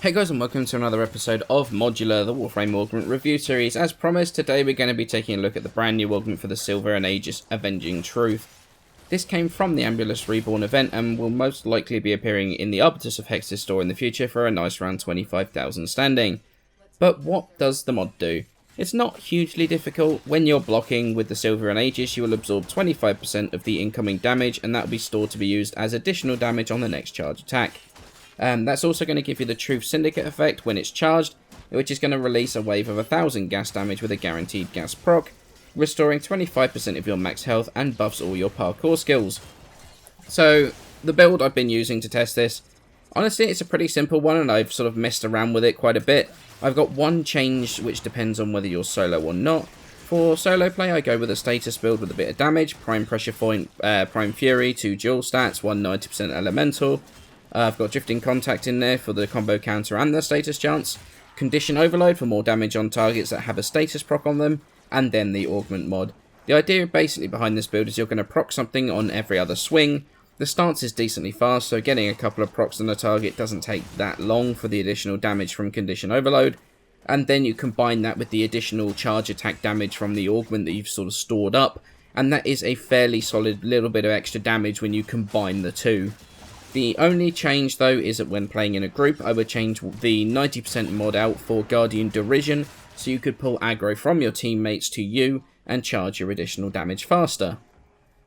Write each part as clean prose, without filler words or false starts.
Hey guys, and welcome to another episode of Modular, the Warframe Augment review series. As promised, today we're going to be taking a look at the brand new augment for the Silver and Aegis Avenging Truth. This came from the Ambulus Reborn event and will most likely be appearing in the Arbiters of Hex's store in the future for a nice round 25,000 standing. But what does the mod do? It's not hugely difficult. When you're blocking with the Silver and Aegis, you will absorb 25% of the incoming damage, and that will be stored to be used as additional damage on the next charge attack. That's also going to give you the Truth Syndicate effect when it's charged, which is going to release a wave of 1000 gas damage with a guaranteed gas proc, restoring 25% of your max health and buffs all your parkour skills. So, the build I've been using to test this, honestly it's a pretty simple one and I've sort of messed around with it quite a bit. I've got one change which depends on whether you're solo or not. For solo play I go with a status build with a bit of damage, Prime Pressure Point, Prime Fury, 2 dual stats, 190% Elemental. I've got Drifting Contact in there for the combo counter and the status chance, Condition Overload for more damage on targets that have a status proc on them, and then the Augment mod. The idea basically behind this build is you're going to proc something on every other swing. The stance is decently fast, so getting a couple of procs on a target doesn't take that long for the additional damage from Condition Overload, and then you combine that with the additional charge attack damage from the Augment that you've sort of stored up, and that is a fairly solid little bit of extra damage when you combine the two. The only change though is that when playing in a group, I would change the 90% mod out for Guardian Derision, so you could pull aggro from your teammates to you and charge your additional damage faster.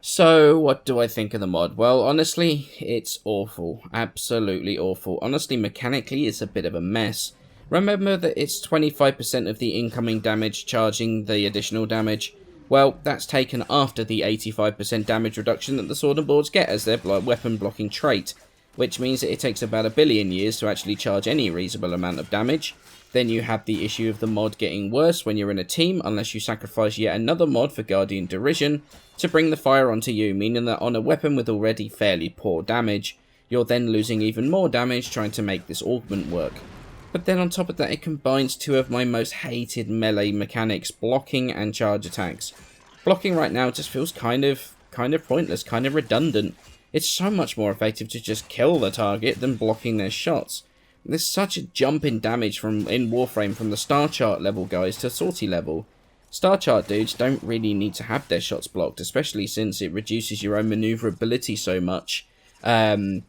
So, what do I think of the mod? Well, honestly, it's awful. Absolutely awful. Honestly, mechanically, it's a bit of a mess. Remember that it's 25% of the incoming damage charging the additional damage. Well, that's taken after the 85% damage reduction that the Sword and Boards get as their weapon blocking trait, which means that it takes about 1 billion years to actually charge any reasonable amount of damage. Then you have the issue of the mod getting worse when you're in a team, unless you sacrifice yet another mod for Guardian Derision to bring the fire onto you, meaning that on a weapon with already fairly poor damage, you're then losing even more damage trying to make this augment work. But then on top of that, it combines two of my most hated melee mechanics, blocking and charge attacks. Blocking right now just feels kind of pointless, kind of redundant. It's so much more effective to just kill the target than blocking their shots. There's such a jump in damage in Warframe from the Star Chart level guys to Sortie level. Star Chart dudes don't really need to have their shots blocked, especially since it reduces your own maneuverability so much. In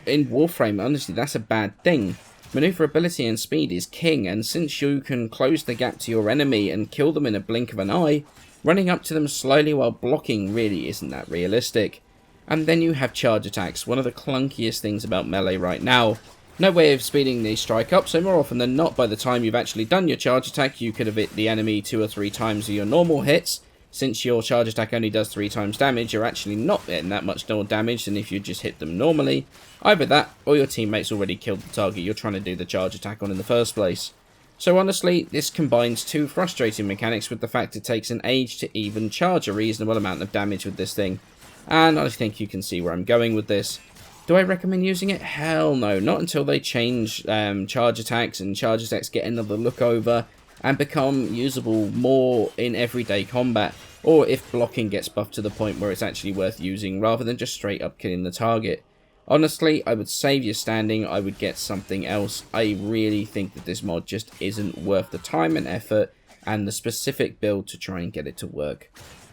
Warframe, honestly, that's a bad thing. Maneuverability and speed is king, and since you can close the gap to your enemy and kill them in a blink of an eye, running up to them slowly while blocking really isn't that realistic. And then you have charge attacks, one of the clunkiest things about melee right now. No way of speeding the strike up, so more often than not, by the time you've actually done your charge attack, you could have hit the enemy 2 or 3 times of your normal hits. Since your charge attack only does 3 times damage, you're actually not getting that much more damage than if you just hit them normally. Either that, or your teammates already killed the target you're trying to do the charge attack on in the first place. So honestly, this combines two frustrating mechanics with the fact it takes an age to even charge a reasonable amount of damage with this thing. And I think you can see where I'm going with this. Do I recommend using it? Hell no, not until they change charge attacks and charge attacks get another look over and become usable more in everyday combat, or if blocking gets buffed to the point where it's actually worth using rather than just straight up killing the target. Honestly, I would save your standing, I would get something else. I really think that this mod just isn't worth the time and effort and the specific build to try and get it to work.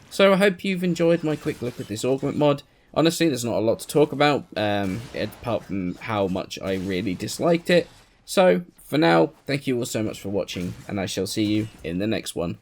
So I hope you've enjoyed my quick look at this augment mod. Honestly, there's not a lot to talk about, apart from how much I really disliked it. So, for now, thank you all so much for watching, and I shall see you in the next one.